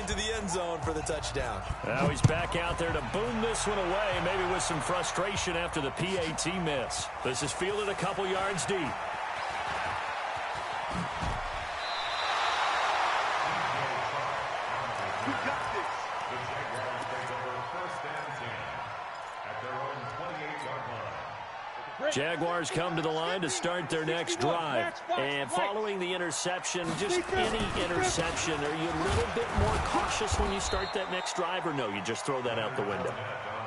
into the end zone for the touchdown. Now he's back out there to boom this one away, maybe with some frustration after the PAT miss. This is fielded a couple yards deep. Jaguars come to the line to start their next drive. And following the interception, just any interception, are you a little bit more cautious when you start that next drive, or no, you just throw that out the window?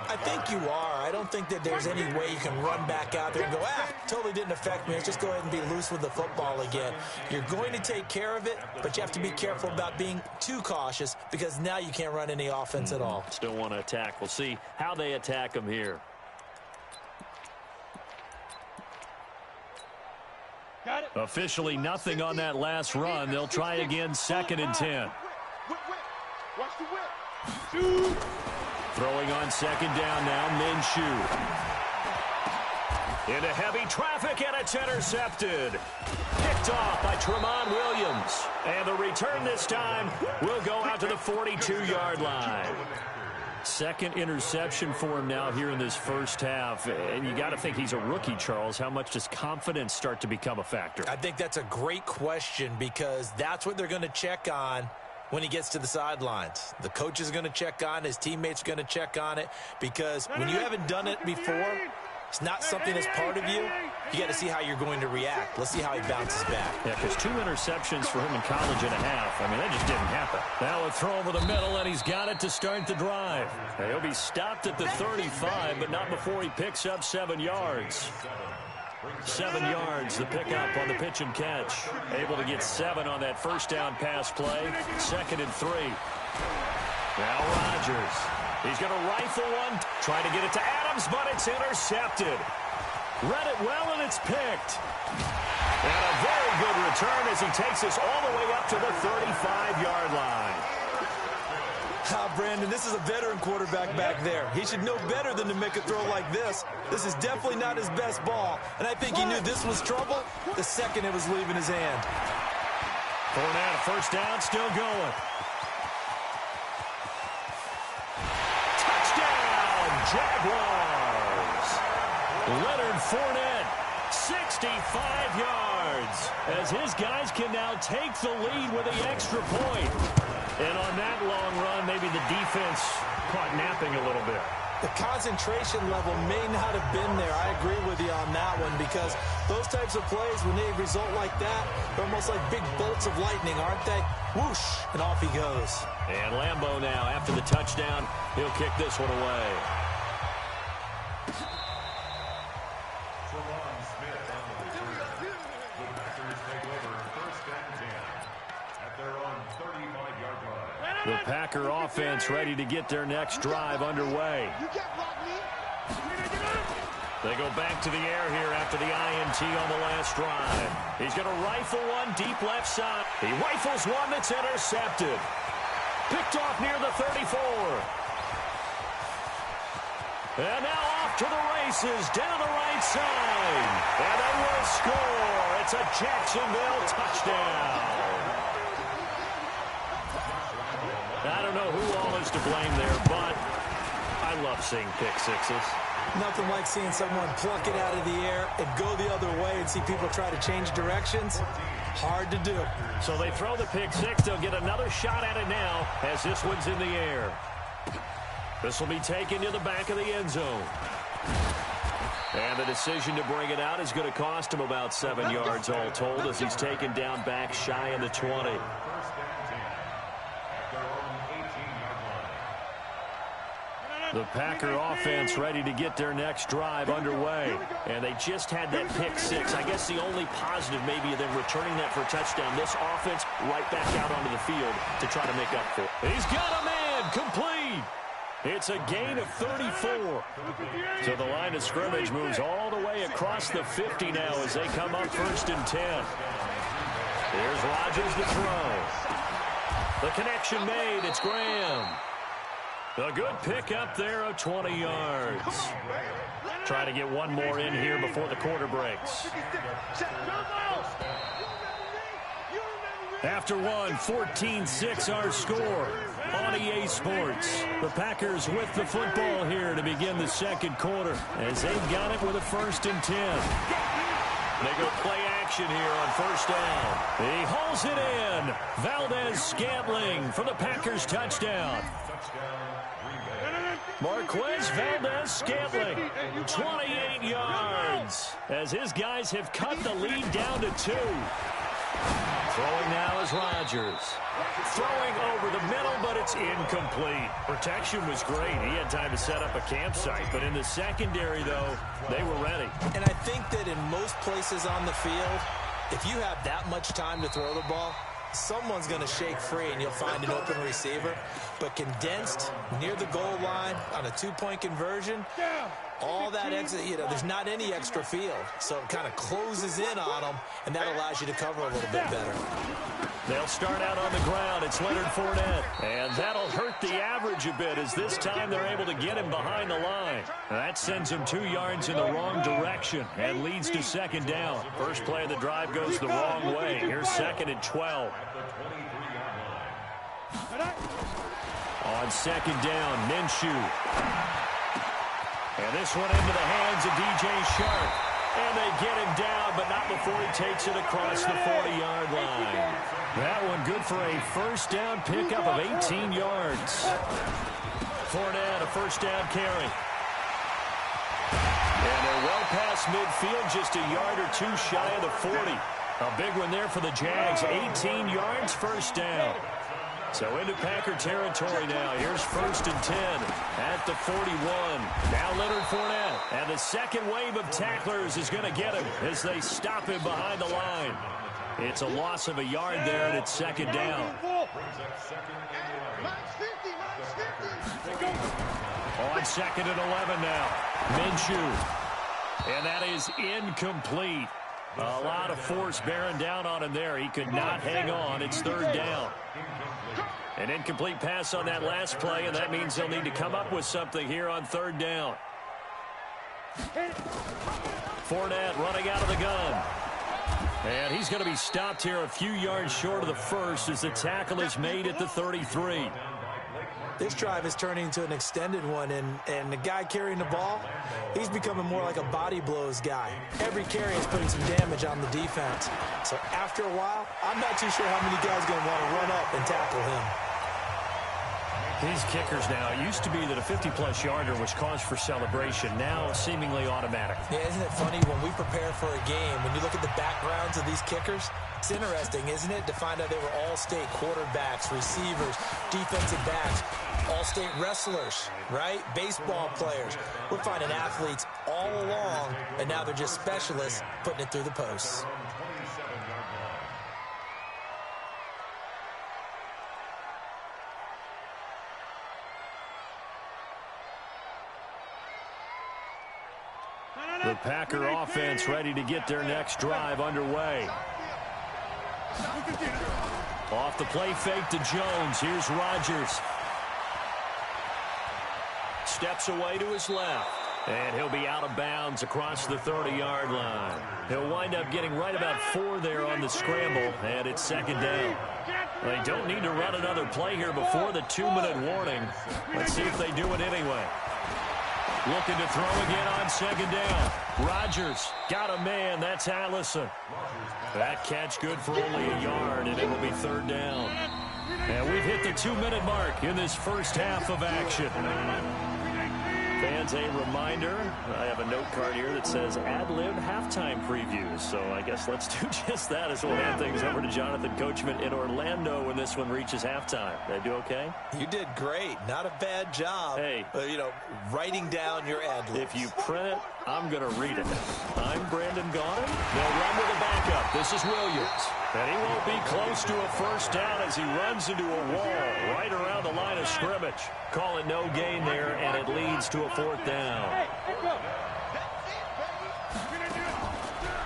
I think you are. I don't think that there's any way you can run back out there and go, totally didn't affect me. Let's just go ahead and be loose with the football again. You're going to take care of it, but you have to be careful about being too cautious because now you can't run any offense at all. Still want to attack. We'll see how they attack them here. Officially nothing on that last run. They'll try again, 2nd and 10. Throwing on 2nd down now, Minshew. Into heavy traffic, and it's intercepted. Picked off by Tramon Williams. And the return this time will go out to the 42-yard line. 2nd interception for him now here in this first half. And you got to think he's a rookie, Charles. How much does confidence start to become a factor? I think that's a great question because that's what they're going to check on when he gets to the sidelines. The coach is going to check on it. His teammates are going to check on it because when you haven't done it before, it's not something that's part of you. You got to see how you're going to react. Let's see how he bounces back. Yeah, because 2 interceptions for him in college and a half. I mean, that just didn't happen. Now a throw over the middle, and he's got it to start the drive. He'll be stopped at the 35, but not before he picks up 7 yards. 7 yards, the pickup on the pitch and catch. Able to get 7 on that first down pass play. 2nd and 3. Now Rodgers. He's going to rifle one, trying to get it to Adams, but it's intercepted. Read it well, and it's picked. And a very good return as he takes us all the way up to the 35-yard line. Brandon, this is a veteran quarterback back there. He should know better than to make a throw like this. This is definitely not his best ball, and I think he knew this was trouble the second it was leaving his hand. Fournette, first down, still going. Touchdown, Jaguars. Leonard Fournette, 65 yards, as his guys can now take the lead with the extra point. And on that long run, maybe the defense caught napping a little bit. The concentration level may not have been there. I agree with you on that one because those types of plays, when they result like that, they're almost like big bolts of lightning, aren't they? Whoosh, and off he goes. And Lambeau now, after the touchdown, he'll kick this one away. The Packer offense ready to get their next drive underway. They go back to the air here after the INT on the last drive. He's going to rifle one deep left side. He rifles one that's intercepted. Picked off near the 34. And now off to the races down the right side. And they will score. It's a Jacksonville touchdown. I don't know who all is to blame there, but I love seeing pick sixes. Nothing like seeing someone pluck it out of the air and go the other way and see people try to change directions. Hard to do. So they throw the pick six. They'll get another shot at it now as this one's in the air. This will be taken to the back of the end zone. And the decision to bring it out is going to cost him about 7 yards all told as he's taken down back shy of the 20. The Packer offense ready to get their next drive underway. And they just had that pick six. I guess the only positive maybe of them returning that for a touchdown. This offense right back out onto the field to try to make up for it. He's got a man complete. It's a gain of 34. So the line of scrimmage moves all the way across the 50 now as they come up 1st and 10. Here's Rodgers to throw. The connection made. It's Graham. A good pick up there of 20 yards. Trying to get one more in here before the quarter breaks. After one, 14-6 our score. on EA Sports. The Packers with the football here to begin the second quarter as they've got it with a 1st and 10. They go play action here on 1st down. He hauls it in. Valdez-Scantling for the Packers touchdown. Marquez Valdez-Scantling, 28 yards, as his guys have cut the lead down to 2. Throwing now is Rodgers. Throwing over the middle, but it's incomplete. Protection was great. He had time to set up a campsite, but in the secondary, though, they were ready. And I think that in most places on the field, if you have that much time to throw the ball, someone's going to shake free and you'll find an open receiver. But condensed near the goal line on a 2-point conversion, all that extra, there's not any extra field. So it kind of closes in on them, and that allows you to cover a little bit better. They'll start out on the ground. It's Leonard Fournette. And that'll hurt the average a bit as this time they're able to get him behind the line. That sends him 2 yards in the wrong direction and leads to 2nd down. First play of the drive goes the wrong way. Here's 2nd and 12. On 2nd down, Minshew. And this one into the hands of DJ Shark. And they get him down, but not before he takes it across the 40-yard line. That one good for a 1st down pickup of 18 yards. Fournette, a 1st down carry. And they're well past midfield, just a yard or 2 shy of the 40. A big one there for the Jags, 18 yards, 1st down. So into Packer territory now. Here's 1st and 10 at the 41. Now Leonard Fournette. And the second wave of tacklers is going to get him as they stop him behind the line. It's a loss of a yard there, and it's 2nd down. On 2nd and 11 now. Minshew. And that is incomplete. A lot of force bearing down on him there. He could not hang on. It's 3rd down. An incomplete pass on that last play, and that means they'll need to come up with something here on 3rd down. Fournette running out of the gun. And he's going to be stopped here a few yards short of the 1st as the tackle is made at the 33. This drive is turning into an extended one, and the guy carrying the ball, he's becoming more like a body blows guy. Every carry is putting some damage on the defense. So after a while, I'm not too sure how many guys are going to want to run up and tackle him. These kickers now, it used to be that a 50-plus yarder was cause for celebration. Now seemingly automatic. Yeah, isn't it funny when we prepare for a game, when you look at the backgrounds of these kickers, it's interesting, isn't it, to find out they were all-state quarterbacks, receivers, defensive backs, all-state wrestlers, right? Baseball players. We're finding athletes all along, and now they're just specialists putting it through the posts. The Packer offense ready to get their next drive underway. Off the play fake to Jones. Here's Rodgers. Steps away to his left. And he'll be out of bounds across the 30-yard line. He'll wind up getting right about 4 there on the scramble, and it's 2nd down. They don't need to run another play here before the 2-minute warning. Let's see if they do it anyway. Looking to throw again on 2nd down. Rodgers got a man. That's Allison. That catch good for only a yard, and it will be 3rd down. And we've hit the 2-minute mark in this first half of action. Fans, a reminder, I have a note card here that says ad-lib halftime previews. So I guess let's do just that as we'll hand things over to Jonathan Coachman in Orlando when this one reaches halftime. Did I do okay? You did great. Not a bad job. Hey. Writing down your ad-libs. If you print it, I'm going to read it. I'm Brandon Gaudin. They'll run with a backup. This is Williams. And he won't be close to a 1st down as he runs into a wall right around the line of scrimmage. Call it no gain there, and it leads to a 4th down.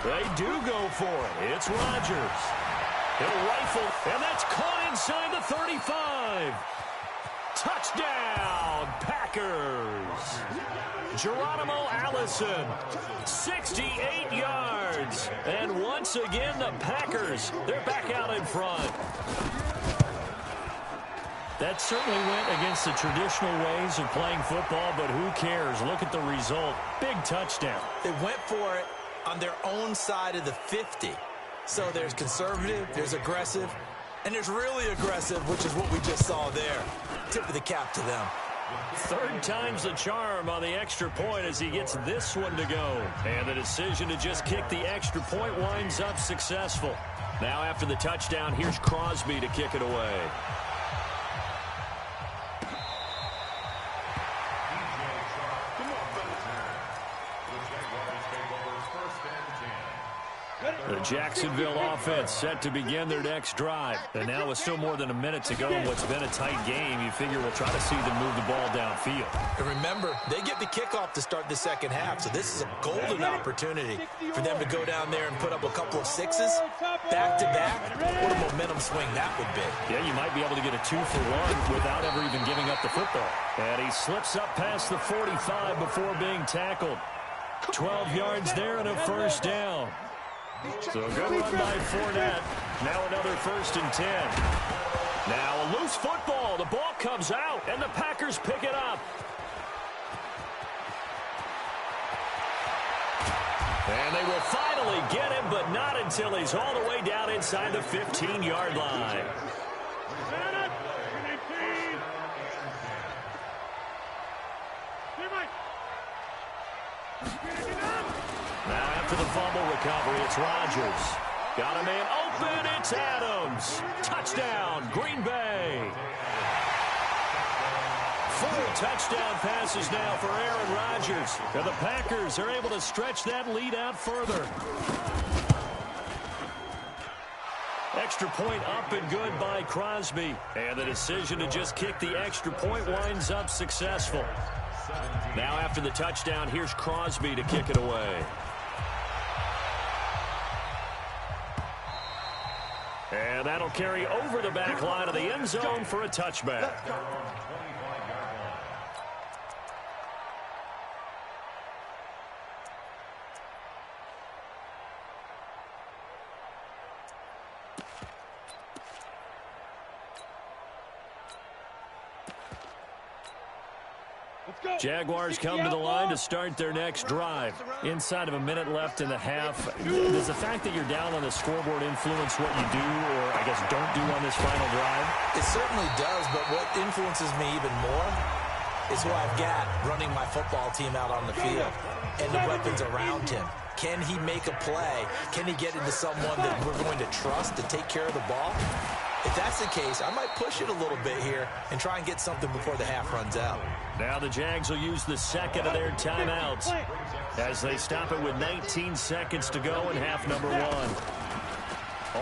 They do go for it. It's Rodgers. He'll rifle, and that's caught inside the 35. Touchdown, Packers. Geronimo Allison, 68 yards. And once again, the Packers, they're back out in front. That certainly went against the traditional ways of playing football, but who cares? Look at the result. Big touchdown. They went for it on their own side of the 50. So there's conservative, there's aggressive, and there's really aggressive, which is what we just saw there. Tip of the cap to them. Third time's the charm on the extra point as he gets this one to go. And the decision to just kick the extra point winds up successful. Now after the touchdown, here's Crosby to kick it away. The Jacksonville offense set to begin their next drive. And now with still more than a minute to go in what's been a tight game, you figure we'll try to see them move the ball downfield. And remember, they get the kickoff to start the second half, so this is a golden opportunity for them to go down there and put up a couple of sixes back-to-back. What a momentum swing that would be. Yeah, you might be able to get a 2-for-1 without ever even giving up the football. And he slips up past the 45 before being tackled. 12 yards there and a first down. So a good run by Fournette. Now another 1st and 10. Now a loose football. The ball comes out, and the Packers pick it up. And they will finally get him, but not until he's all the way down inside the 15-yard line. Now after the fumble recovery, it's Rodgers. Got a man open, it's Adams. Touchdown, Green Bay. 4 touchdown passes now for Aaron Rodgers. And the Packers are able to stretch that lead out further. Extra point up and good by Crosby. And the decision to just kick the extra point winds up successful. Now after the touchdown, here's Crosby to kick it away. And that'll carry over the back line of the end zone for a touchback. Jaguars come to the line to start their next drive. Inside of a minute left in the half. Does the fact that you're down on the scoreboard influence what you do, or I guess don't do on this final drive? It certainly does, but what influences me even more is who I've got running my football team out on the field and the weapons around him. Can he make a play? Can he get into someone that we're going to trust to take care of the ball? If that's the case, I might push it a little bit here and try and get something before the half runs out. Now the Jags will use the second of their timeouts as they stop it with 19 seconds to go in half number 1.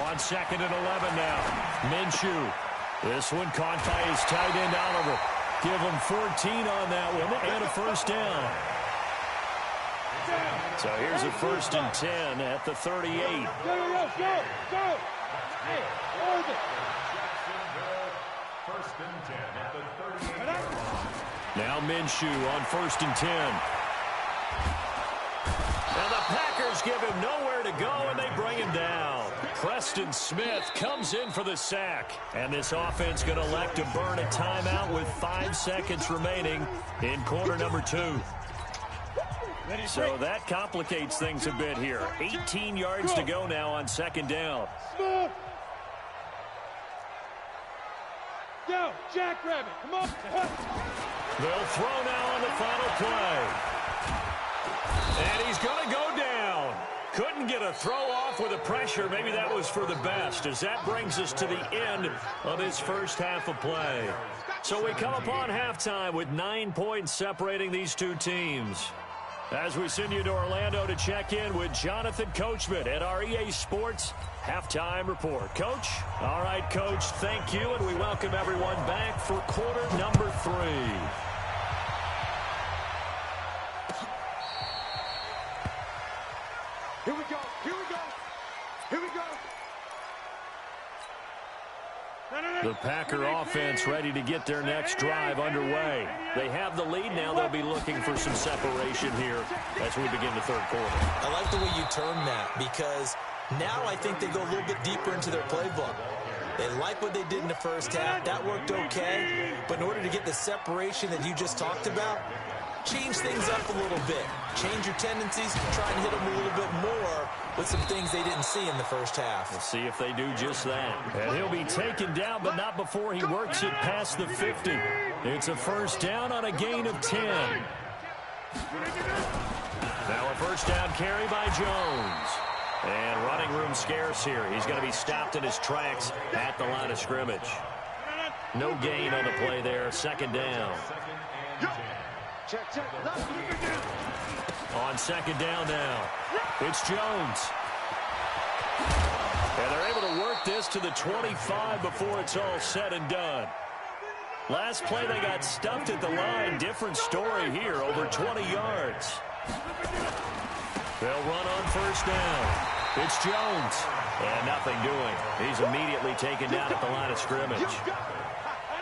On 2nd and 11 now. Minshew. This one caught by his tight end, Oliver. Give him 14 on that one and a first down. So here's a 1st and 10 at the 38. Go. Hey, hold it. 1st and 10 at the 38. Now Minshew on 1st and 10. And the Packers give him nowhere to go, and they bring him down. Preston Smith comes in for the sack. And this offense going to elect to burn a timeout with 5 seconds remaining in quarter number 2. So that complicates things a bit here. 18 yards to go now on 2nd down. Go, Jackrabbit, come on. They'll throw now on the final play. And he's going to go down. Couldn't get a throw off with the pressure. Maybe that was for the best, as that brings us to the end of his first half of play. So we come upon halftime with 9 points separating these two teams. As we send you to Orlando to check in with Jonathan Coachman at our EA Sports Halftime Report. Coach? All right, Coach, thank you, and we welcome everyone back for quarter number 3. Here we go. The Packer offense ready to get their next drive underway. They have the lead now. They'll be looking for some separation here as we begin the third quarter. I like the way you term that, because now I think they go a little bit deeper into their playbook. They like what they did in the first half. That worked okay. But in order to get the separation that you just talked about, change things up a little bit. Change your tendencies, try and hit them a little bit more with some things they didn't see in the first half. We'll see if they do just that. And he'll be taken down, but not before he works it past the 50. It's a first down on a gain of 10. Now a first down carry by Jones. And running room scarce here. He's going to be stopped in his tracks at the line of scrimmage. No gain on the play there. Second down. On second down now, it's Jones. And they're able to work this to the 25 before it's all said and done. Last play they got stuffed at the line. Different story here, over 20 yards. They'll run on first down. It's Jones. And nothing doing. He's immediately taken down at the line of scrimmage.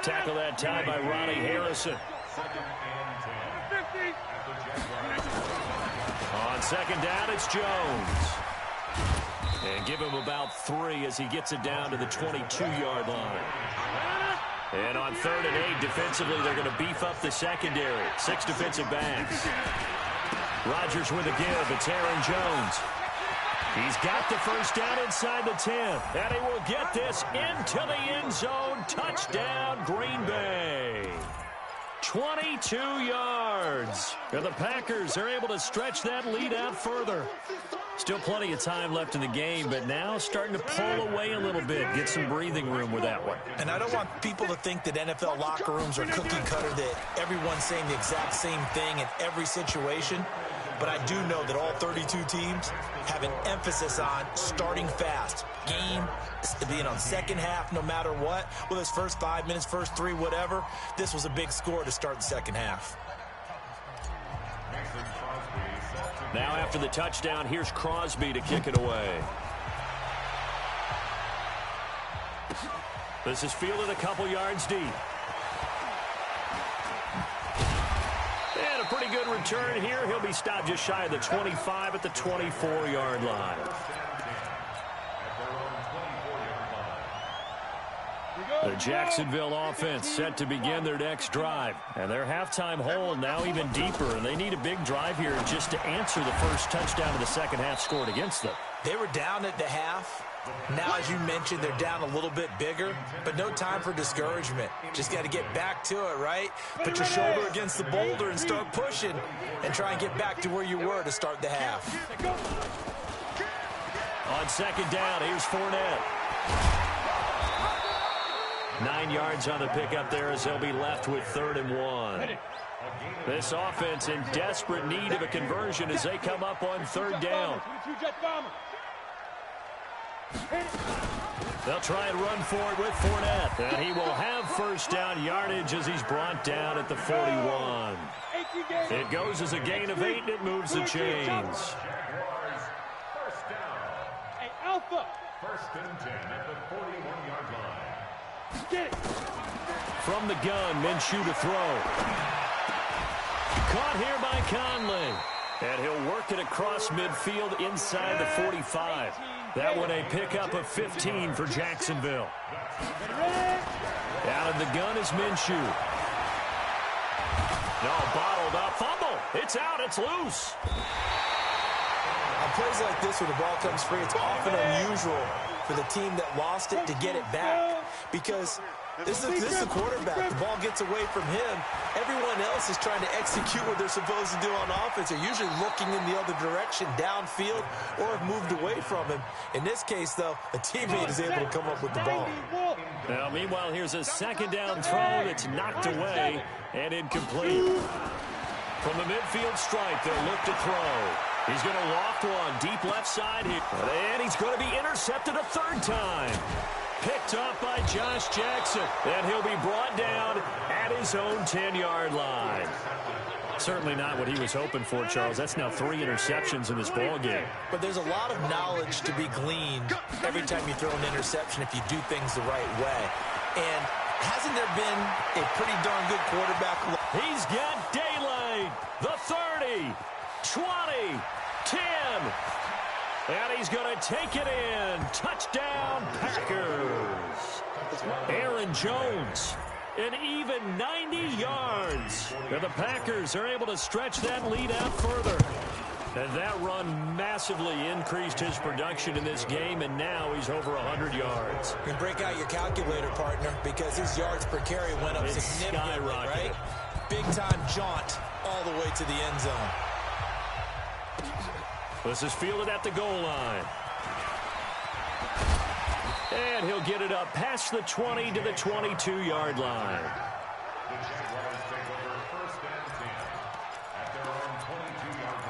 Tackle that time by Ronnie Harrison. On second down, it's Jones. And give him about 3 as he gets it down to the 22-yard line. And on 3rd and 8, defensively, they're going to beef up the secondary. 6 defensive backs. Rodgers with a give. It's Aaron Jones. He's got the first down inside the 10. And he will get this into the end zone. Touchdown, Green Bay. 22 yards. And the Packers are able to stretch that lead out further. Still plenty of time left in the game, but now starting to pull away a little bit. Get some breathing room with that one. And I don't want people to think that NFL locker rooms are cookie cutter, that everyone's saying the exact same thing in every situation. But I do know that all 32 teams have an emphasis on starting fast. Game, being on second half no matter what. Whether it's first 5 minutes, first 3, whatever. This was a big score to start the second half. Now after the touchdown, here's Crosby to kick it away. This is fielded a couple yards deep. And a pretty good return here. He'll be stopped just shy of the 25 at the 24-yard line. The Jacksonville offense set to begin their next drive. And their halftime hole now even deeper. And they need a big drive here just to answer the first touchdown of the second half scored against them. They were down at the half. Now, as you mentioned, they're down a little bit bigger, but no time for discouragement. Just got to get back to it, right? Put your shoulder against the boulder and start pushing and try and get back to where you were to start the half. On second down, here's Fournette. 9 yards on the pickup there as they'll be left with 3rd and 1. This offense in desperate need of a conversion as they come up on 3rd down. They'll try and run for it with Fournette. And he will have first down yardage as he's brought down at the 41. It goes as a gain of 8, and it moves the chains. Hey, Alpha. 1st and 10 at the 41-yard line. Get it. From the gun, Minshew to throw. Caught here by Conley. And he'll work it across midfield inside the 45. That one a pickup of 15 for Jacksonville. Out of the gun is Minshew. No, bottled up. Fumble. It's out. It's loose. On plays like this where the ball comes free, it's often unusual for the team that lost it to get it back. Because this is the quarterback. The ball gets away from him. Everyone else is trying to execute what they're supposed to do on offense. They're usually looking in the other direction, downfield, or have moved away from him. In this case, though, a teammate is able to come up with the ball. Now, meanwhile, here's a second down throw that's knocked away and incomplete. From the midfield stripe, they'll look to throw. He's going to loft one deep left side here. And he's going to be intercepted a 3rd time. Picked up by Josh Jackson. And he'll be brought down at his own 10-yard line. Certainly not what he was hoping for, Charles. That's now 3 interceptions in this ball game. But there's a lot of knowledge to be gleaned every time you throw an interception if you do things the right way. And hasn't there been a pretty darn good quarterback? He's got daylight. The 30, 20, 10. And he's going to take it in. Touchdown, Packers. Aaron Jones, an even 90 yards. And the Packers are able to stretch that lead out further. And that run massively increased his production in this game, and now he's over 100 yards. You can break out your calculator, partner, because his yards per carry went up significantly, right? Big-time jaunt all the way to the end zone. This is fielded at the goal line. And he'll get it up past the 20 to the 22-yard line. The Jaguars take over first and 10 at their own 22-yard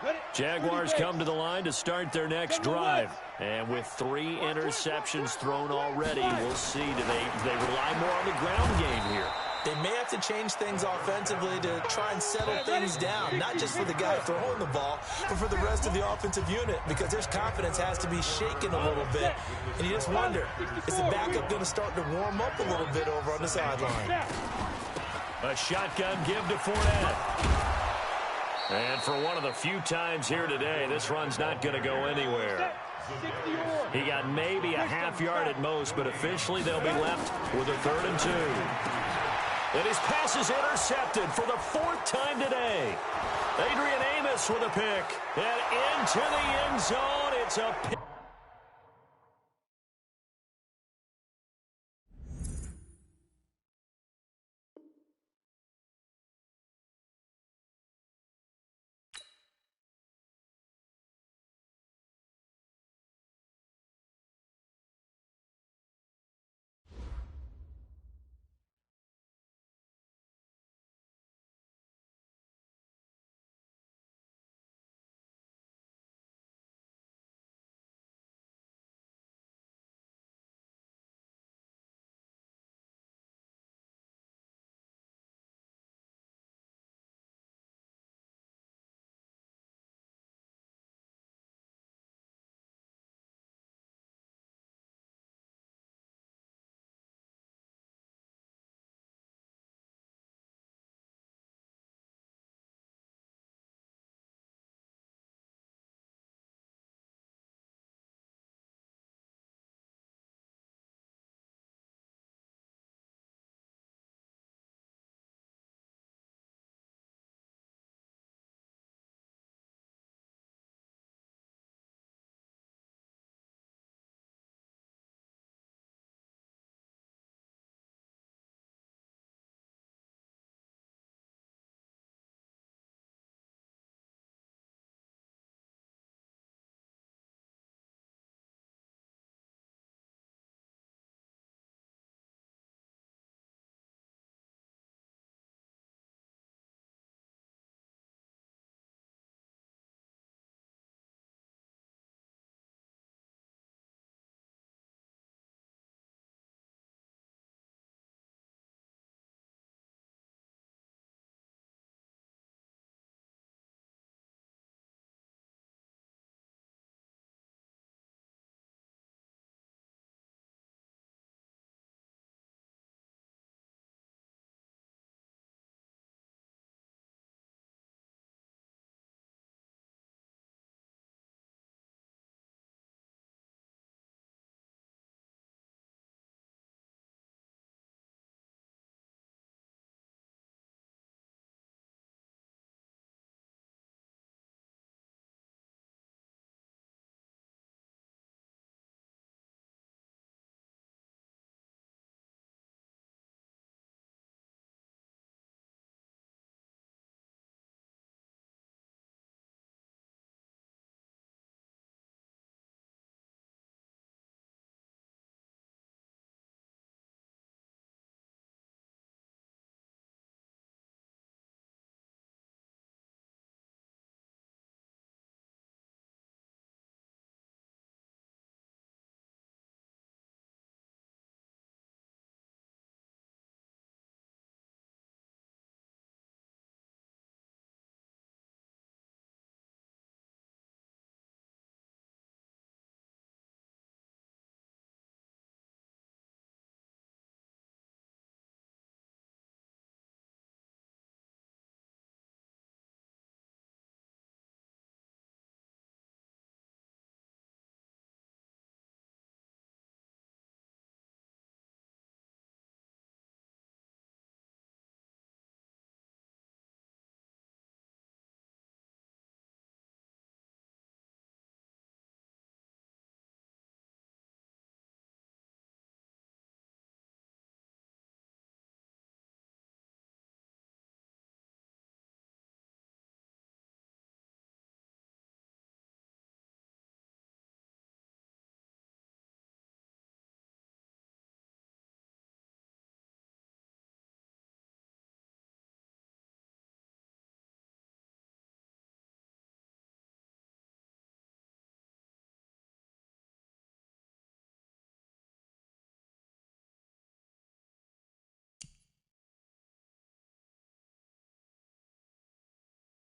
line. Jaguars come to the line to start their next drive. And with 3 interceptions thrown already, we'll see. Do they rely more on the ground game here? They may have to change things offensively to try and settle things down, not just for the guy throwing the ball, but for the rest of the offensive unit, because their confidence has to be shaken a little bit. And you just wonder, is the backup going to start to warm up a little bit over on the sideline? A shotgun give to Fournette. And for one of the few times here today, this run's not going to go anywhere. He got maybe a half yard at most, but officially they'll be left with a 3rd and 2. And his pass is intercepted for the 4th time today. Adrian Amos with a pick. And into the end zone. It's a pick.